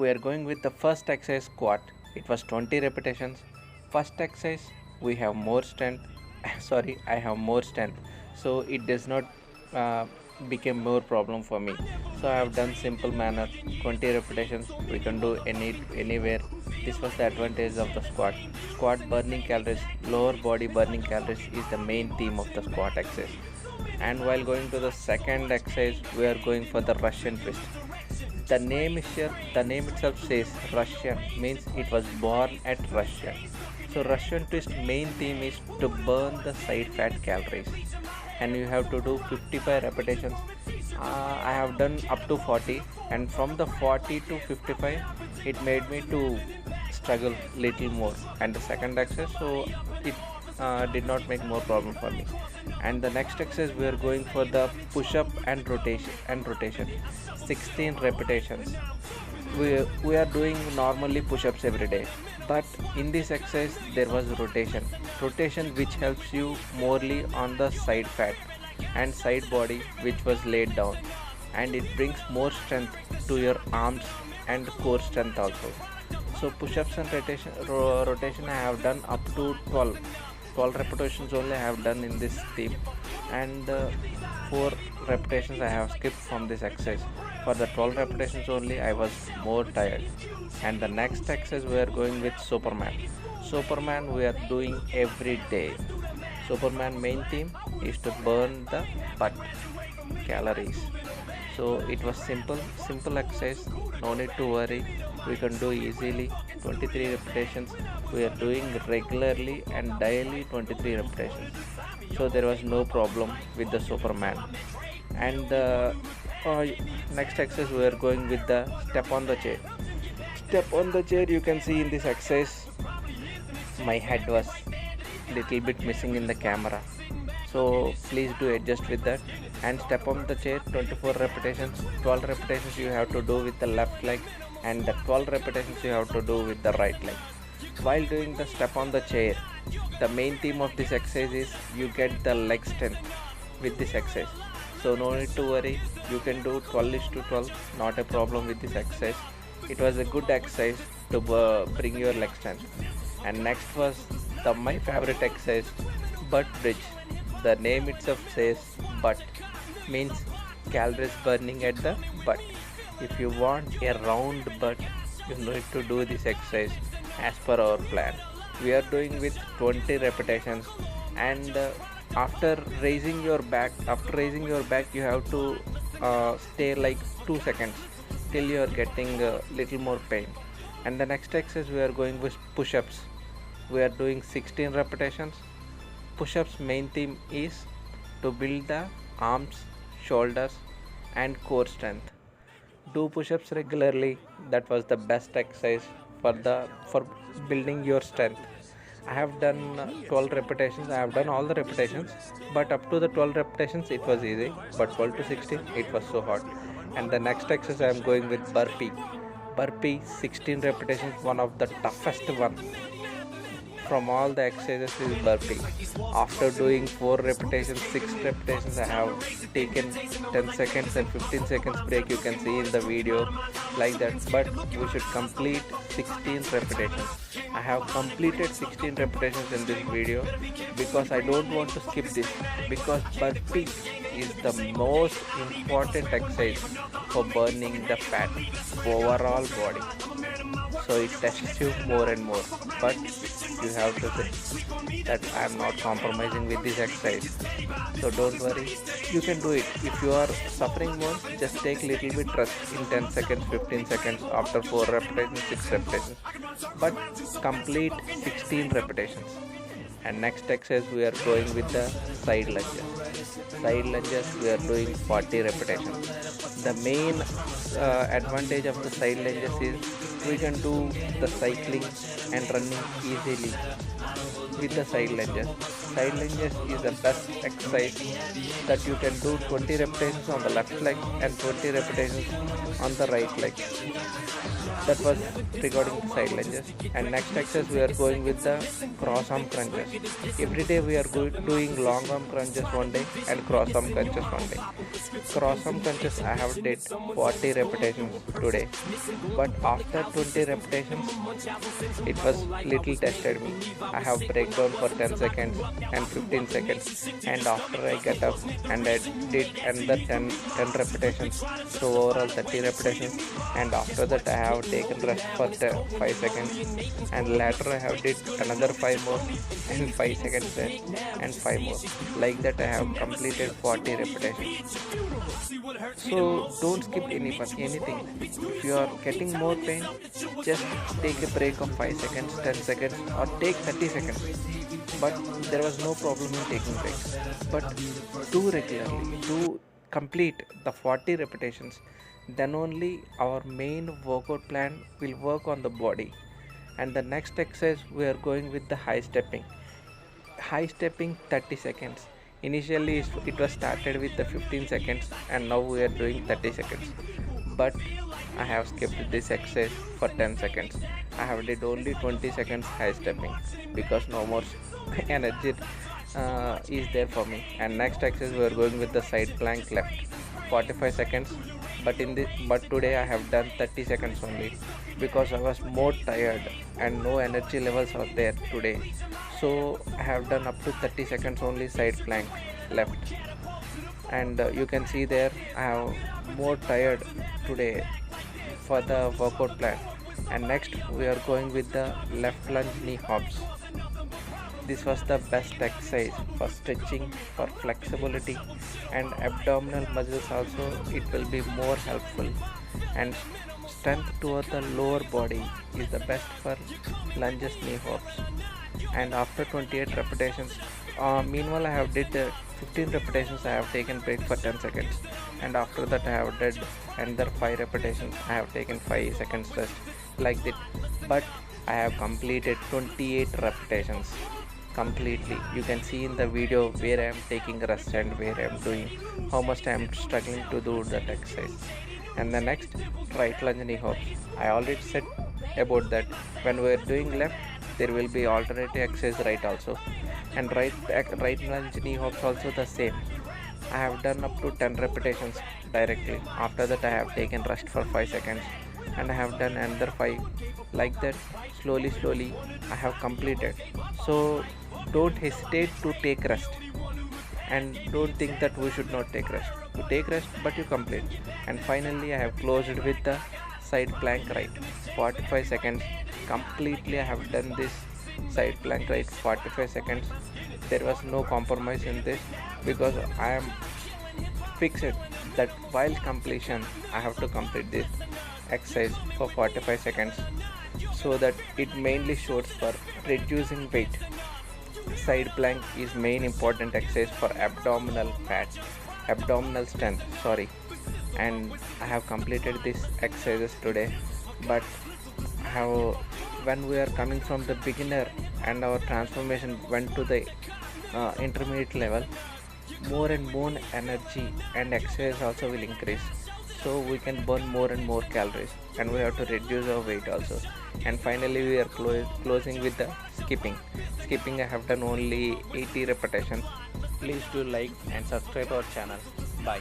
we are going with the first exercise, squat. It was 20 repetitions. First exercise, we have more strength. Sorry, I have more strength, so it does not uh, become more problem for me. So I have done simple manner, 20 repetitions. We can do anywhere. This was the advantage of the squat. Squat burning calories, lower body burning calories is the main theme of the squat exercise. And while going to the second exercise, we are going for the Russian twist. The name itself says Russian, means it was born at Russia. So Russian twist main theme is to burn the side fat calories, and you have to do 55 repetitions. I have done up to 40, and from the 40 to 55, it made me to struggle little more. And the second exercise, so it did not make more problem for me. And the next exercise, we are going for the push up and rotation 16 repetitions. We are doing normally push-ups every day, but in this exercise there was rotation which helps you morely on the side fat and side body which was laid down, and it brings more strength to your arms and core strength also. So push-ups and rotation I have done up to 12 repetitions only I have done in this team, and 4 repetitions I have skipped from this exercise. For the 12 repetitions only I was more tired. And the next exercise we are going with Superman we are doing every day. Superman main theme is to burn the butt calories. So it was simple exercise, no need to worry, we can do easily. 23 repetitions we are doing regularly and daily, 23 repetitions, so there was no problem with the Superman. And uh, next exercise we are going with the step on the chair. You can see in this exercise my head was little bit missing in the camera, so please do adjust with that. And step on the chair, 24 repetitions. 12 repetitions you have to do with the left leg, and the 12 repetitions you have to do with the right leg. While doing the step on the chair, the main theme of this exercise is you get the leg strength with this exercise, so no need to worry, you can do 12 is to 12, not a problem with this exercise. It was a good exercise to bring your leg strength. And next was my favorite exercise, butt bridge. The name itself says butt, means calories burning at the butt. If you want a round butt, you need to do this exercise as per our plan. We are doing with 20 repetitions, and after raising your back you have to stay like 2 seconds till you are getting a little more pain. And the next exercise we are going with push-ups. We are doing 16 repetitions. Push-ups main theme is to build the arms, shoulders and core strength. Do push-ups regularly. That was the best exercise for building your strength. I have done 12 repetitions. I have done all the repetitions, but up to the 12 repetitions it was easy, but 12 to 16 it was so hard. And the next exercise I am going with burpee 16 repetitions, one of the toughest one from all the exercises is burpee. After doing 4 repetitions, 6 repetitions, I have taken 10 seconds and 15 seconds break. You can see in the video like that. But we should complete 16 repetitions. I have completed 16 repetitions in this video because I don't want to skip this, because burpee is the most important exercise for burning the fat overall body. So it tests you more and more, but you have to say that I am not compromising with this exercise. So don't worry, you can do it. If you are suffering more, just take little bit rest in 10 seconds, 15 seconds after 4 repetitions, 6 repetitions, but complete 16 repetitions. And next exercise we are going with the side lunges. We are doing 40 repetitions. The main advantage of the side lunges is we can do the cycling and running easily with the side lunges. Side lunges is the best exercise that you can do 20 repetitions on the left leg and 20 repetitions on the right leg. That was regarding the side lunges. And next exercise we are going with the cross arm crunches. Every day we are doing long arm crunches one day and cross arm crunches one day. Cross arm crunches I have did 40 repetitions today, but after 20 repetitions it was little tested me. I have breakdown for 10 seconds and 15 seconds, and after I get up and I did another 10 repetitions, so overall 30 repetitions, and after that I have taken rest for 5 seconds, and later I have did another 5 more and 5 seconds rest and 5 more. Like that I have completed 40 repetitions. So don't skip anything. If you are getting more pain, just take a break of 5 seconds, 10 seconds, or take 30 seconds. But there was no problem in taking breaks. But do regularly, do complete the 40 repetitions. Then only our main workout plan will work on the body. And the next exercise we are going with the high stepping 30 seconds. Initially it was started with the 15 seconds, and now we are doing 30 seconds, but I have skipped this exercise for 10 seconds. I have did only 20 seconds high stepping because no more energy is there for me. And next exercise we are going with the side plank left, 45 seconds, but today I have done 30 seconds only because I was more tired and no energy levels are there today. So I have done up to 30 seconds only side plank left, and you can see there I have more tired today for the workout plan. And next we are going with the left lunge knee hops. This was the best exercise for stretching, for flexibility and abdominal muscles also. It will be more helpful, and strength toward the lower body is the best for lunges knee hops. And after 28 repetitions, meanwhile I have did 15 repetitions. I have taken break for 10 seconds, and after that I have did another 5 repetitions. I have taken 5 seconds rest, like that. But I have completed 28 repetitions completely. You can see in the video where I am taking rest and where I am doing, how much I am struggling to do that exercise. And the next, right lunge knee hops. I already said about that. When we are doing left, there will be alternative exercise right also, and right lunge knee hops also the same. I have done up to 10 repetitions directly. After that I have taken rest for 5 seconds, and I have done another 5. Like that, slowly I have completed. So don't hesitate to take rest, and don't think that we should not take rest. You take rest, but you complete. And finally I have closed with the side plank right, 45 seconds completely. I have done this side plank right 45 seconds. There was no compromise in this because I am fixed that while completion I have to complete this exercise for 45 seconds, so that it mainly shows for reducing weight. Side plank is main important exercise for abdominal strength, sorry. And I have completed these exercises today. But how, when we are coming from the beginner and our transformation went to the intermediate level, more and more energy and exercise also will increase, so we can burn more and more calories, and we have to reduce our weight also. And finally we are closing with the skipping. I have done only 80 repetitions. Please do like and subscribe our channel. Bye.